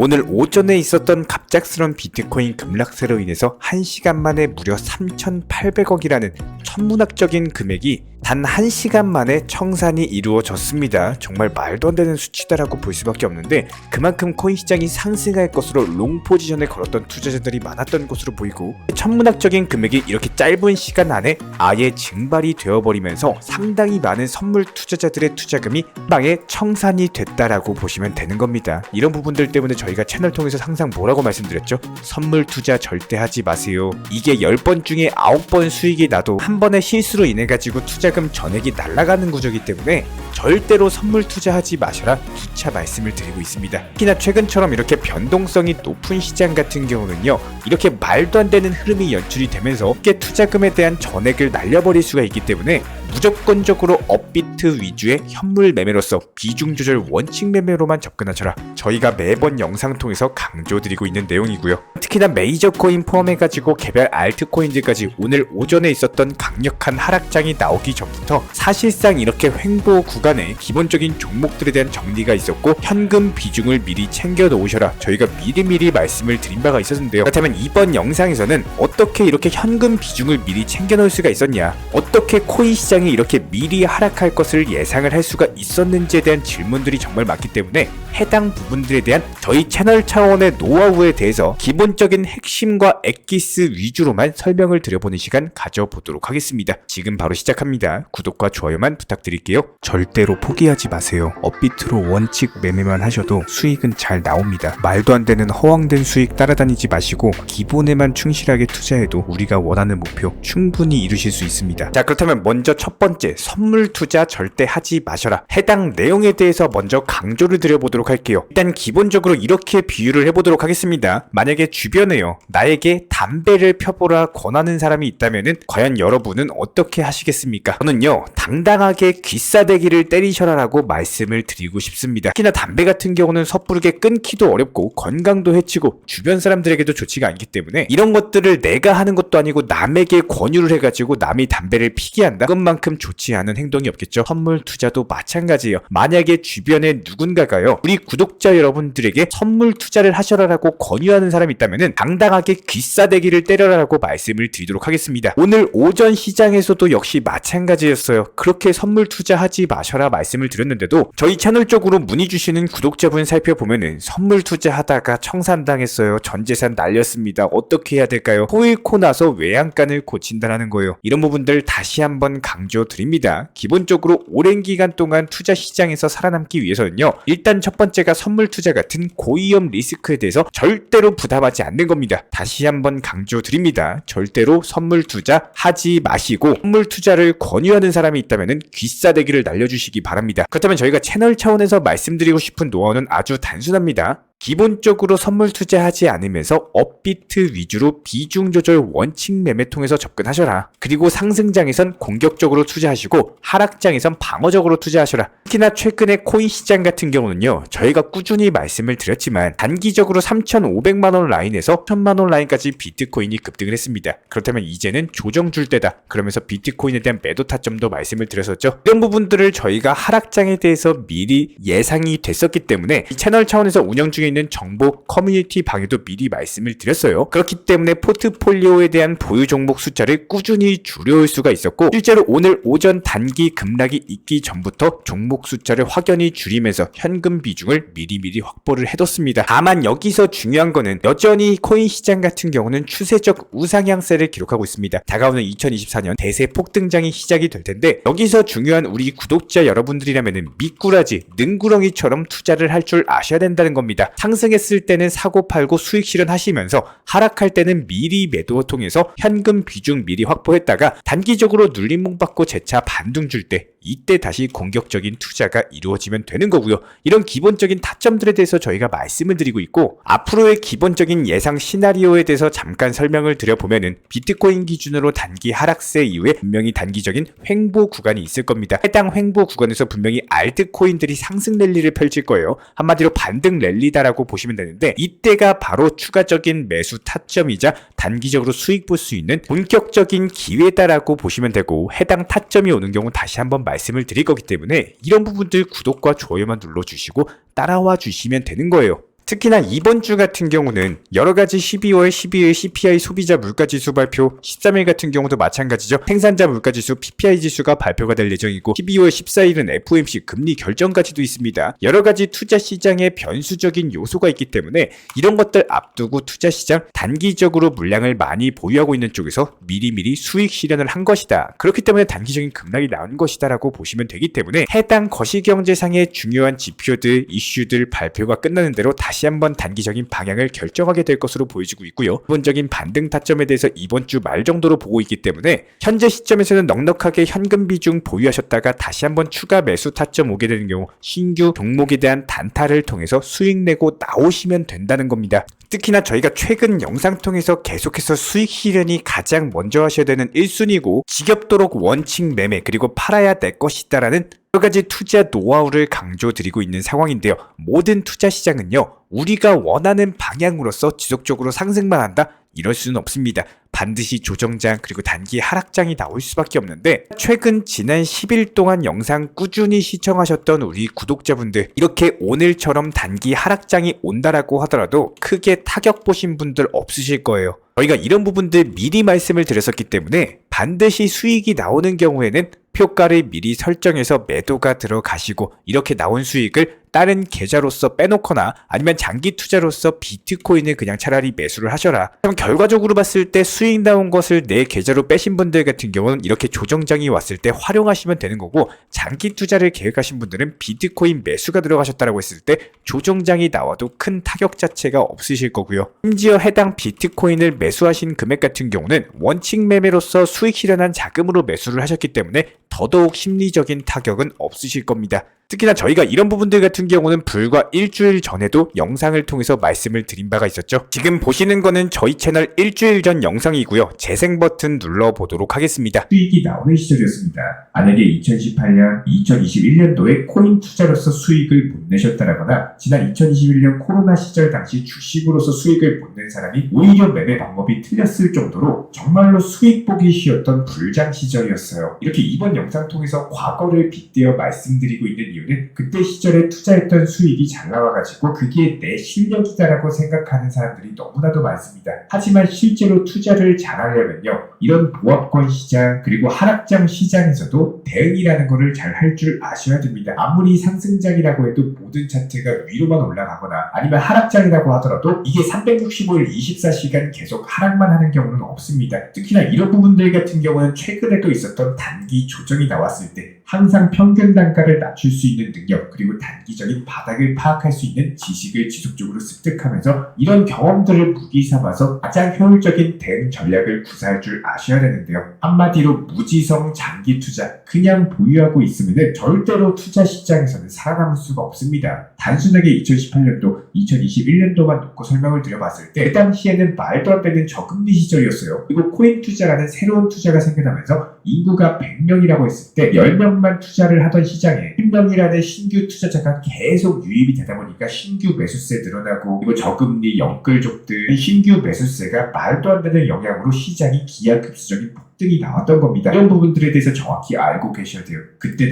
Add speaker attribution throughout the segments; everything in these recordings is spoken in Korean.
Speaker 1: 오늘 오전에 있었던 갑작스런 비트코인 급락세로 인해서 1시간 만에 무려 3,800억이라는 천문학적인 금액이 단 1시간 만에 청산이 이루어졌습니다. 정말 말도 안 되는 수치다라고 볼 수밖에 없는데, 그만큼 코인 시장이 상승할 것으로 롱 포지션에 걸었던 투자자들이 많았던 것으로 보이고, 천문학적인 금액이 이렇게 짧은 시간 안에 아예 증발이 되어버리면서 상당히 많은 선물 투자자들의 투자금이 한 방에 청산이 됐다라고 보시면 되는 겁니다. 이런 부분들 때문에 저희가 채널 통해서 항상 뭐라고 말씀드렸죠? 선물 투자 절대 하지 마세요. 이게 10번 중에 9번 수익이 나도 한 번의 실수로 인해 가지고 투자금 전액이 날아가는 구조이기 때문에 절대로 선물 투자하지 마셔라 누차 말씀을 드리고 있습니다. 특히나 최근처럼 이렇게 변동성이 높은 시장 같은 경우는요, 이렇게 말도 안 되는 흐름이 연출이 되면서 쉽게 투자금에 대한 전액을 날려버릴 수가 있기 때문에 무조건적으로 업비트 위주의 현물 매매로서 비중 조절 원칙 매매로만 접근하셔라. 저희가 매번 영상 통해서 강조드리고 있는 내용이고요. 특히나 메이저 코인 포함해가지고 개별 알트코인들까지 오늘 오전에 있었던 강력한 하락장이 나오기 전부터 사실상 이렇게 횡보 구간에 기본적인 종목들에 대한 정리가 있었고, 현금 비중을 미리 챙겨 놓으셔라 저희가 미리미리 말씀을 드린 바가 있었는데요. 그렇다면 이번 영상에서는 어떻게 이렇게 현금 비중을 미리 챙겨 놓을 수가 있었냐, 어떻게 코인 시장 이렇게 미리 하락할 것을 예상을 할 수가 있었는지에 대한 질문들이 정말 많기 때문에 해당 부분들에 대한 저희 채널 차원의 노하우에 대해서 기본적인 핵심과 엑기스 위주로만 설명을 드려보는 시간 가져보도록 하겠습니다. 지금 바로 시작합니다. 구독과 좋아요만 부탁드릴게요. 절대로 포기하지 마세요. 업비트로 원칙 매매만 하셔도 수익은 잘 나옵니다. 말도 안 되는 허황된 수익 따라다니지 마시고 기본에만 충실하게 투자해도 우리가 원하는 목표 충분히 이루실 수 있습니다. 자, 그렇다면 먼저 첫 번째, 선물 투자 절대 하지 마셔라. 해당 내용에 대해서 먼저 강조를 드려보도록 할게요. 일단 기본적으로 이렇게 비유를 해보도록 하겠습니다. 만약에 주변에요, 나에게 담배를 펴보라 권하는 사람이 있다면은 과연 여러분은 어떻게 하시겠습니까? 저는요, 당당하게 귀싸대기를 때리셔라 라고 말씀을 드리고 싶습니다. 특히나 담배 같은 경우는 섣부르게 끊기도 어렵고 건강도 해치고 주변 사람들에게도 좋지가 않기 때문에 이런 것들을 내가 하는 것도 아니고 남에게 권유를 해가지고 남이 담배를 피게 한다? 그것만큼 좋지 않은 행동이 없겠죠. 선물 투자도 마찬가지예요. 만약에 주변에 누군가가요, 우리 구독자 여러분들에게 선물 투자를 하셔라라고 권유하는 사람이 있다면 당당하게 귀싸대기를 때려라라고 말씀을 드리도록 하겠습니다. 오늘 오전 시장에서도 역시 마찬가지였어요. 그렇게 선물 투자하지 마셔라 말씀을 드렸는데도 저희 채널 쪽으로 문의 주시는 구독자분 살펴보면은 선물 투자하다가 청산당했어요. 전재산 날렸습니다. 어떻게 해야 될까요? 코 잃고 나서 외양간을 고친다라는 거예요. 이런 부분들 다시 한번 강조드립니다. 기본적으로 오랜 기간 동안 투자 시장에서 살아남기 위해서는요, 일단 첫 번째가 선물 투자 같은 고위험 리스크에 대해서 절대로 부담하지 않는 겁니다. 다시 한번 강조드립니다. 절대로 선물 투자 하지 마시고, 선물 투자를 권유하는 사람이 있다면 귀싸대기를 날려주시기 바랍니다. 그렇다면 저희가 채널 차원에서 말씀드리고 싶은 노하우는 아주 단순합니다. 기본적으로 선물 투자하지 않으면서 업비트 위주로 비중 조절 원칙 매매 통해서 접근하셔라. 그리고 상승장에선 공격적으로 투자하시고 하락장에선 방어적으로 투자하셔라. 특히나 최근에 코인 시장 같은 경우는요, 저희가 꾸준히 말씀을 드렸지만 단기적으로 3,500만원 라인에서 1,000만원 라인까지 비트코인이 급등을 했습니다. 그렇다면 이제는 조정 줄 때다, 그러면서 비트코인에 대한 매도 타점도 말씀을 드렸었죠. 이런 부분들을 저희가 하락장에 대해서 미리 예상이 됐었기 때문에 이 채널 차원에서 운영 중에 있는 정보 커뮤니티 방에도 미리 말씀을 드렸어요. 그렇기 때문에 포트폴리오에 대한 보유 종목 숫자를 꾸준히 줄여올 수가 있었고, 실제로 오늘 오전 단기 급락이 있기 전부터 종목 숫자를 확연히 줄이면서 현금 비중을 미리미리 확보를 해뒀습니다. 다만 여기서 중요한 거는 여전히 코인 시장 같은 경우는 추세적 우상향세를 기록하고 있습니다. 다가오는 2024년 대세 폭등장이 시작이 될 텐데, 여기서 중요한 우리 구독자 여러분들이라면 미꾸라지, 능구렁이처럼 투자를 할 줄 아셔야 된다는 겁니다. 상승했을 때는 사고 팔고 수익 실현하시면서 하락할 때는 미리 매도 통해서 현금 비중 미리 확보했다가 단기적으로 눌림목 받고 재차 반등 줄 때, 이때 다시 공격적인 투자가 이루어지면 되는 거고요. 이런 기본적인 타점들에 대해서 저희가 말씀을 드리고 있고, 앞으로의 기본적인 예상 시나리오에 대해서 잠깐 설명을 드려보면은 비트코인 기준으로 단기 하락세 이후에 분명히 단기적인 횡보 구간이 있을 겁니다. 해당 횡보 구간에서 분명히 알트코인들이 상승 랠리를 펼칠 거예요. 한마디로 반등 랠리다라고 보시면 되는데, 이때가 바로 추가적인 매수 타점이자 단기적으로 수익 볼 수 있는 본격적인 기회다라고 보시면 되고, 해당 타점이 오는 경우 다시 한번 말씀을 드릴 거기 때문에 이런 부분들 구독과 좋아요만 눌러주시고 따라와 주시면 되는 거예요. 특히나 이번 주 같은 경우는 여러가지 12월 12일 CPI 소비자 물가지수 발표, 13일 같은 경우도 마찬가지죠. 생산자 물가지수 PPI 지수가 발표가 될 예정이고 12월 14일은 FOMC 금리 결정까지도 있습니다. 여러가지 투자 시장에 변수적인 요소가 있기 때문에 이런 것들 앞두고 투자 시장 단기적으로 물량을 많이 보유하고 있는 쪽에서 미리미리 수익 실현을 한 것이다. 그렇기 때문에 단기적인 급락이 나온 것이다 라고 보시면 되기 때문에 해당 거시경제상의 중요한 지표들, 이슈들 발표가 끝나는 대로 다시 한번 단기적인 방향을 결정하게 될 것으로 보여지고 있고요. 기본적인 반등 타점에 대해서 이번 주 말 정도로 보고 있기 때문에 현재 시점에서는 넉넉하게 현금 비중 보유하셨다가 다시 한번 추가 매수 타점 오게 되는 경우 신규 종목에 대한 단타를 통해서 수익 내고 나오시면 된다는 겁니다. 특히나 저희가 최근 영상 통해서 계속해서 수익 실현이 가장 먼저 하셔야 되는 1순위고 지겹도록 원칙 매매 그리고 팔아야 될 것이다 라는 여러가지 투자 노하우를 강조드리고 있는 상황인데요. 모든 투자 시장은요, 우리가 원하는 방향으로서 지속적으로 상승만 한다? 이럴 수는 없습니다. 반드시 조정장 그리고 단기 하락장이 나올 수밖에 없는데 최근 지난 10일 동안 영상 꾸준히 시청하셨던 우리 구독자분들 이렇게 오늘처럼 단기 하락장이 온다라고 하더라도 크게 타격 보신 분들 없으실 거예요. 저희가 이런 부분들 미리 말씀을 드렸었기 때문에 반드시 수익이 나오는 경우에는 표가를 미리 설정해서 매도가 들어가시고 이렇게 나온 수익을 다른 계좌로서 빼놓거나 아니면 장기 투자로서 비트코인을 그냥 차라리 매수를 하셔라. 그럼 결과적으로 봤을 때 수익 나온 것을 내 계좌로 빼신 분들 같은 경우는 이렇게 조정장이 왔을 때 활용하시면 되는 거고 장기 투자를 계획하신 분들은 비트코인 매수가 들어가셨다라고 했을 때 조정장이 나와도 큰 타격 자체가 없으실 거고요. 심지어 해당 비트코인을 매수하신 금액 같은 경우는 원칙 매매로서 수익 실현한 자금으로 매수를 하셨기 때문에 더더욱 심리적인 타격은 없으실 겁니다. 특히나 저희가 이런 부분들 같은 경우는 불과 일주일 전에도 영상을 통해서 말씀을 드린 바가 있었죠. 지금 보시는 거는 저희 채널 일주일 전 영상이고요. 재생 버튼 눌러보도록 하겠습니다.
Speaker 2: 수익이 나오는 시절이었습니다. 만약에 2018년, 2021년도에 코인 투자로서 수익을 못 내셨다라거나 지난 2021년 코로나 시절 당시 주식으로서 수익을 못 낸 사람이 오히려 매매 방법이 틀렸을 정도로 정말로 수익 보기 쉬웠던 불장 시절이었어요. 이렇게 이번 영상 통해서 과거를 빗대어 말씀드리고 있는 이유는 그때 시절에 투자했던 수익이 잘 나와가지고 그게 내 실력이다라고 생각하는 사람들이 너무나도 많습니다. 하지만 실제로 투자를 잘하려면요, 이런 보합권 시장 그리고 하락장 시장에서도 대응이라는 거를 잘 할 줄 아셔야 됩니다. 아무리 상승장이라고 해도 모든 차트가 위로만 올라가거나 아니면 하락장이라고 하더라도 이게 365일 24시간 계속 하락만 하는 경우는 없습니다. 특히나 이런 부분들 같은 경우는 최근에도 있었던 단기 조정이 나왔을 때 항상 평균 단가를 낮출 수 있는 능력 그리고 단기적인 바닥을 파악할 수 있는 지식을 지속적으로 습득하면서 이런 경험들을 무기 삼아서 가장 효율적인 대응 전략을 구사할 줄 아셔야 되는데요. 한마디로 무지성 장기 투자 그냥 보유하고 있으면 절대로 투자 시장에서는 살아남을 수가 없습니다. 단순하게 2018년도, 2021년도만 놓고 설명을 드려봤을 때 그 당시에는 말도 안 되는 저금리 시절이었어요. 그리고 코인 투자라는 새로운 투자가 생겨나면서 인구가 100명이라고 했을 때 10명만 투자를 하던 시장에 10명이라는 신규 투자자가 계속 유입이 되다 보니까 신규 매수세 늘어나고 그리고 저금리 영끌족들 신규 매수세가 말도 안 되는 영향으로 시장이 기하급수적인 폭등이 나왔던 겁니다. 이런 부분들에 대해서 정확히 알고 계셔야 돼요. 그때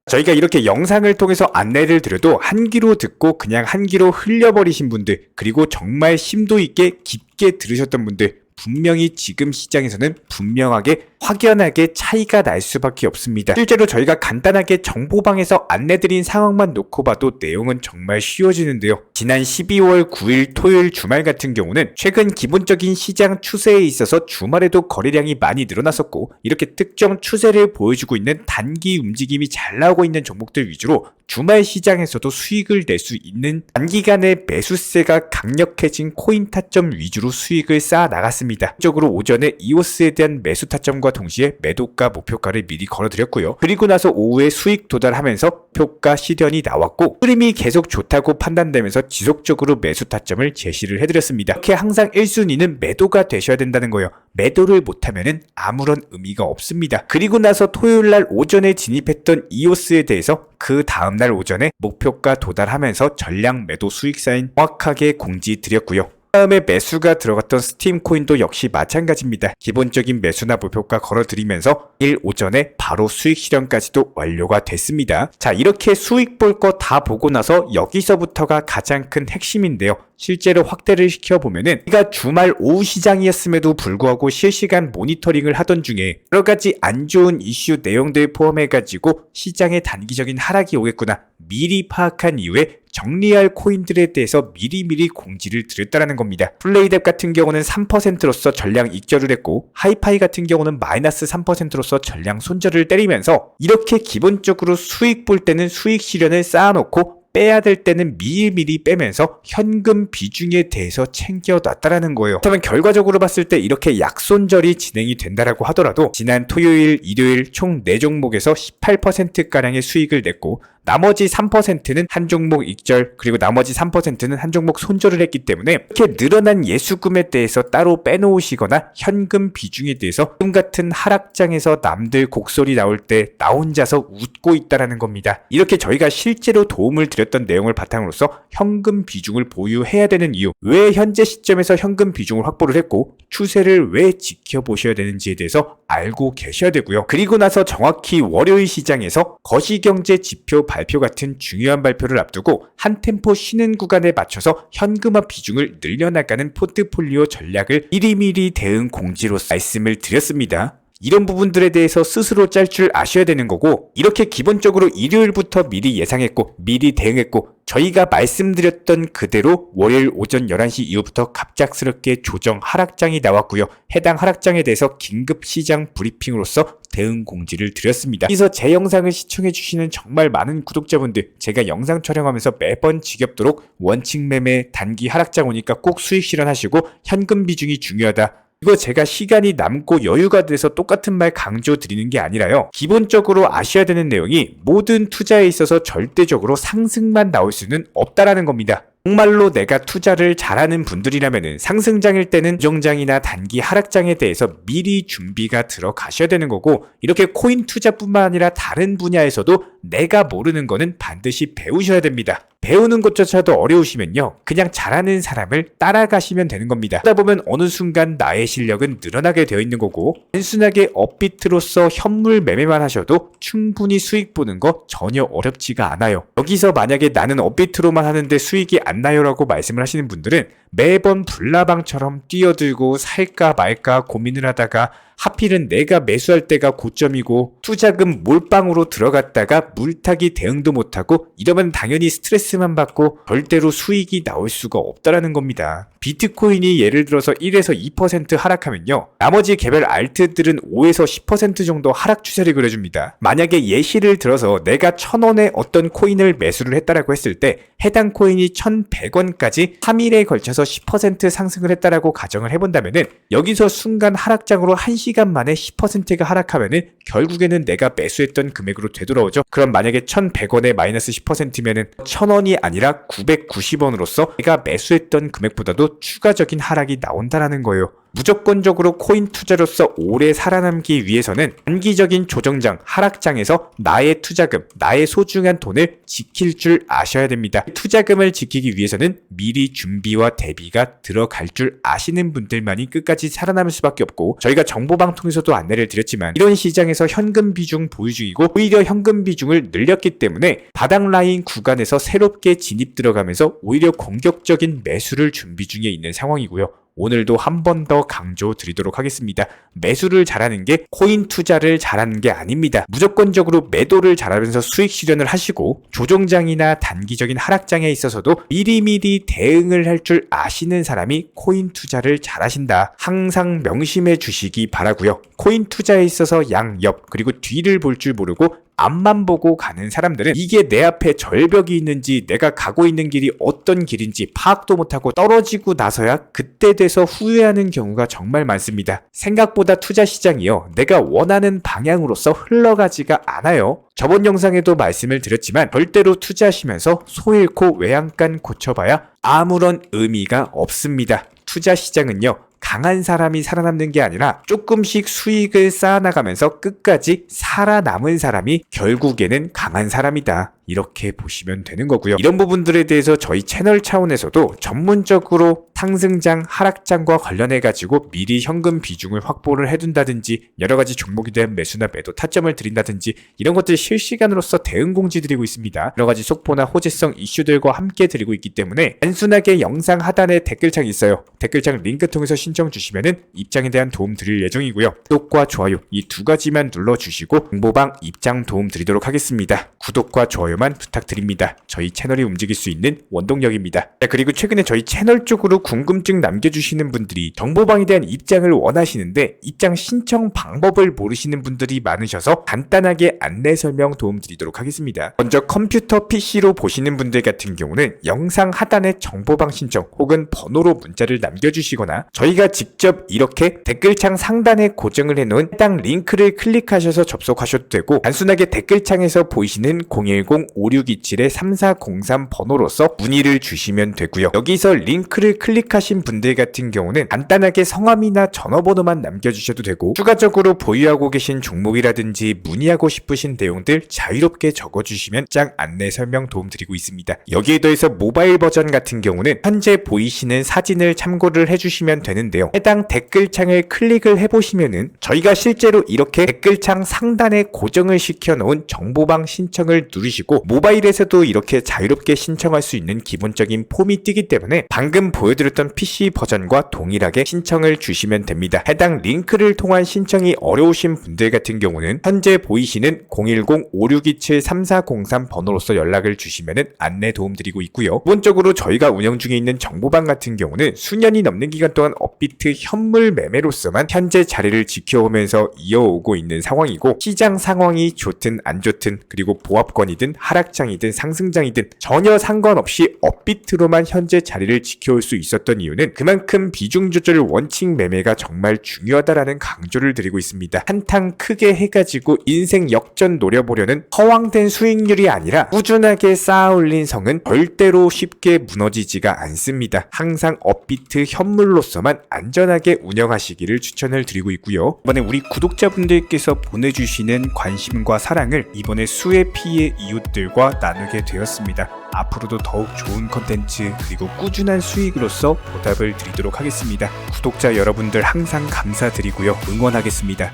Speaker 1: 저희가 이렇게 영상을 통해서 안내를 드려도 한 귀로 듣고 그냥 한 귀로 흘려버리신 분들 그리고 정말 심도 있게 깊게 들으셨던 분들 분명히 지금 시장에서는 분명하게 확연하게 차이가 날 수밖에 없습니다. 실제로 저희가 간단하게 정보방에서 안내드린 상황만 놓고 봐도 내용은 정말 쉬워지는데요. 지난 12월 9일 토요일 주말 같은 경우는 최근 기본적인 시장 추세에 있어서 주말에도 거래량이 많이 늘어났었고 이렇게 특정 추세를 보여주고 있는 단기 움직임이 잘 나오고 있는 종목들 위주로 주말 시장에서도 수익을 낼 수 있는 단기간의 매수세가 강력해진 코인 타점 위주로 수익을 쌓아 나갔습니다. 적으로 오전에 이오스에 대한 매수 타점과 동시에 매도가 목표가를 미리 걸어드렸고요. 그리고 나서 오후에 수익 도달하면서 표가 실현이 나왔고 흐름이 계속 좋다고 판단되면서 지속적으로 매수 타점을 제시를 해드렸습니다. 이렇게 항상 1순위는 매도가 되셔야 된다는 거예요. 매도를 못하면 아무런 의미가 없습니다. 그리고 나서 토요일날 오전에 진입했던 이오스에 대해서 그 다음날 오전에 목표가 도달하면서 전량 매도 수익 사인 정확하게 공지 드렸고요. 다음에 매수가 들어갔던 스팀 코인도 역시 마찬가지입니다. 기본적인 매수나 목표가 걸어드리면서 일 오전에 바로 수익 실현까지도 완료가 됐습니다. 자, 이렇게 수익 볼 거 다 보고 나서 여기서부터가 가장 큰 핵심인데요. 실제로 확대를 시켜보면은 우리가 주말 오후 시장이었음에도 불구하고 실시간 모니터링을 하던 중에 여러 가지 안 좋은 이슈 내용들 포함해가지고 시장에 단기적인 하락이 오겠구나 미리 파악한 이후에 정리할 코인들에 대해서 미리미리 공지를 드렸다는 겁니다. 플레이뎁 같은 경우는 3%로서 전량 익절을 했고 하이파이 같은 경우는 마이너스 3%로서 전량 손절을 때리면서 이렇게 기본적으로 수익 볼 때는 수익 실현을 쌓아놓고 빼야 될 때는 미리미리 빼면서 현금 비중에 대해서 챙겨놨다라는 거예요. 그렇다면 결과적으로 봤을 때 이렇게 약손절이 진행이 된다라고 하더라도 지난 토요일, 일요일 총 4종목에서 18%가량의 수익을 냈고 나머지 3%는 한 종목 익절 그리고 나머지 3%는 한 종목 손절을 했기 때문에 이렇게 늘어난 예수금에 대해서 따로 빼놓으시거나 현금 비중에 대해서 지금 같은 하락장에서 남들 곡소리 나올 때 나 혼자서 웃고 있다라는 겁니다. 이렇게 저희가 실제로 도움을 드렸던 내용을 바탕으로서 현금 비중을 보유해야 되는 이유, 왜 현재 시점에서 현금 비중을 확보를 했고 추세를 왜 지켜보셔야 되는지에 대해서 알고 계셔야 되고요. 그리고 나서 정확히 월요일 시장에서 거시경제 지표 발표 같은 중요한 발표를 앞두고 한 템포 쉬는 구간에 맞춰서 현금화 비중을 늘려나가는 포트폴리오 전략을 미리미리 대응 공지로서 말씀을 드렸습니다. 이런 부분들에 대해서 스스로 짤 줄 아셔야 되는 거고 이렇게 기본적으로 일요일부터 미리 예상했고 미리 대응했고 저희가 말씀드렸던 그대로 월요일 오전 11시 이후부터 갑작스럽게 조정 하락장이 나왔고요. 해당 하락장에 대해서 긴급 시장 브리핑으로서 대응 공지를 드렸습니다. 여기서 제 영상을 시청해주시는 정말 많은 구독자분들 제가 영상 촬영하면서 매번 지겹도록 원칙 매매 단기 하락장 오니까 꼭 수익 실현하시고 현금 비중이 중요하다. 이거 제가 시간이 남고 여유가 돼서 똑같은 말 강조 드리는 게 아니라요. 기본적으로 아셔야 되는 내용이 모든 투자에 있어서 절대적으로 상승만 나올 수는 없다라는 겁니다. 정말로 내가 투자를 잘하는 분들이라면 상승장일 때는 조정장이나 단기 하락장에 대해서 미리 준비가 들어가셔야 되는 거고 이렇게 코인 투자뿐만 아니라 다른 분야에서도 내가 모르는 거는 반드시 배우셔야 됩니다. 배우는 것조차도 어려우시면요. 그냥 잘하는 사람을 따라가시면 되는 겁니다. 하다 보면 어느 순간 나의 실력은 늘어나게 되어 있는 거고 단순하게 업비트로서 현물 매매만 하셔도 충분히 수익 보는 거 전혀 어렵지가 않아요. 여기서 만약에 나는 업비트로만 하는데 수익이 안 나요 라고 말씀을 하시는 분들은 매번 불나방처럼 뛰어들고 살까 말까 고민을 하다가 하필은 내가 매수할 때가 고점이고 투자금 몰빵으로 들어갔다가 물타기 대응도 못하고 이러면 당연히 스트레스만 받고 절대로 수익이 나올 수가 없다라는 겁니다. 비트코인이 예를 들어서 1에서 2% 하락하면요. 나머지 개별 알트들은 5에서 10% 정도 하락 추세를 그려줍니다. 만약에 예시를 들어서 내가 1,000원에 어떤 코인을 매수를 했다라고 했을 때 해당 코인이 1,100원까지 3일에 걸쳐서 10% 상승을 했다라고 가정을 해본다면은 여기서 순간 하락장으로 1시간 만에 10%가 하락하면은 결국에는 내가 매수했던 금액으로 되돌아오죠. 그럼 만약에 1,100원에 마이너스 10%면은 1,000원이 아니라 990원으로서 내가 매수했던 금액보다도 추가적인 하락이 나온다라는 거예요. 무조건적으로 코인 투자로서 오래 살아남기 위해서는 단기적인 조정장, 하락장에서 나의 투자금, 나의 소중한 돈을 지킬 줄 아셔야 됩니다. 투자금을 지키기 위해서는 미리 준비와 대비가 들어갈 줄 아시는 분들만이 끝까지 살아남을 수밖에 없고 저희가 정보방통에서도 안내를 드렸지만 이런 시장에서 현금 비중 보유 중이고 오히려 현금 비중을 늘렸기 때문에 바닥 라인 구간에서 새롭게 진입 들어가면서 오히려 공격적인 매수를 준비 중에 있는 상황이고요. 오늘도 한 번 더 강조 드리도록 하겠습니다. 매수를 잘하는 게 코인 투자를 잘하는 게 아닙니다. 무조건적으로 매도를 잘하면서 수익 실현을 하시고 조정장이나 단기적인 하락장에 있어서도 미리미리 대응을 할 줄 아시는 사람이 코인 투자를 잘하신다. 항상 명심해 주시기 바라고요. 코인 투자에 있어서 양, 옆, 그리고 뒤를 볼 줄 모르고 앞만 보고 가는 사람들은 이게 내 앞에 절벽이 있는지 내가 가고 있는 길이 어떤 길인지 파악도 못하고 떨어지고 나서야 그때 돼서 후회하는 경우가 정말 많습니다. 생각보다 투자 시장이요. 내가 원하는 방향으로서 흘러가지가 않아요. 저번 영상에도 말씀을 드렸지만 절대로 투자하시면서 소 잃고 외양간 고쳐봐야 아무런 의미가 없습니다. 투자 시장은요. 강한 사람이 살아남는 게 아니라 조금씩 수익을 쌓아나가면서 끝까지 살아남은 사람이 결국에는 강한 사람이다. 이렇게 보시면 되는 거고요. 이런 부분들에 대해서 저희 채널 차원에서도 전문적으로 상승장, 하락장과 관련해가지고 미리 현금 비중을 확보를 해둔다든지 여러가지 종목에 대한 매수나 매도 타점을 드린다든지 이런 것들 실시간으로서 대응 공지 드리고 있습니다. 여러가지 속보나 호재성 이슈들과 함께 드리고 있기 때문에 단순하게 영상 하단에 댓글창이 있어요. 댓글창 링크 통해서 신청 주시면은 입장에 대한 도움 드릴 예정이고요. 구독과 좋아요 이 두 가지만 눌러주시고 정보방 입장 도움 드리도록 하겠습니다. 구독과 좋아요만 부탁드립니다. 저희 채널이 움직일 수 있는 원동력입니다. 그리고 최근에 저희 채널 쪽으로 궁금증 남겨주시는 분들이 정보방에 대한 입장을 원하시는데 입장 신청 방법을 모르시는 분들이 많으셔서 간단하게 안내 설명 도움 드리도록 하겠습니다. 먼저 컴퓨터 PC로 보시는 분들 같은 경우는 영상 하단에 정보방 신청 혹은 번호로 문자를 남겨주시거나 저희가 직접 이렇게 댓글창 상단에 고정을 해놓은 해당 링크를 클릭하셔서 접속하셔도 되고 단순하게 댓글창에서 보이시는 010-5627-3403 번호로서 문의를 주시면 되고요. 여기서 링크를 클릭하신 분들 같은 경우는 간단하게 성함이나 전화번호만 남겨주셔도 되고 추가적으로 보유하고 계신 종목이라든지 문의하고 싶으신 내용들 자유롭게 적어주시면 짱 안내 설명 도움 드리고 있습니다. 여기에 더해서 모바일 버전 같은 경우는 현재 보이시는 사진을 참고를 해주시면 되는데요. 해당 댓글창을 클릭을 해보시면은 저희가 실제로 이렇게 댓글창 상단에 고정을 시켜놓은 정보방 신청을 누르시고 모바일에서도 이렇게 자유롭게 신청할 수 있는 기본적인 폼이 뜨기 때문에 방금 보여드렸던 PC 버전과 동일하게 신청을 주시면 됩니다. 해당 링크를 통한 신청이 어려우신 분들 같은 경우는 현재 보이시는 010-5627-3403 번호로서 연락을 주시면 안내 도움 드리고 있고요. 기본적으로 저희가 운영 중에 있는 정보방 같은 경우는 수년이 넘는 기간 동안 업비트 현물 매매로서만 현재 자리를 지켜오면서 이어오고 있는 상황이고 시장 상황이 좋든 안 좋든 그리고 보합권이든 하락장이든 상승장이든 전혀 상관없이 업비트로만 현재 자리를 지켜올 수 있었던 이유는 그만큼 비중 조절 원칙 매매가 정말 중요하다라는 강조를 드리고 있습니다. 한탕 크게 해가지고 인생 역전 노려보려는 허황된 수익률이 아니라 꾸준하게 쌓아 올린 성은 절대로 쉽게 무너지지가 않습니다. 항상 업비트 현물로서만 안전하게 운영하시기를 추천을 드리고 있고요. 이번에 우리 구독자분들께서 보내주시는 관심과 사랑을 이번에 수혜 피해 이웃들과 나누게 되었습니다. 앞으로도 더욱 좋은 컨텐츠 그리고 꾸준한 수익으로서 보답을 드리도록 하겠습니다. 구독자 여러분들 항상 감사드리고요. 응원하겠습니다.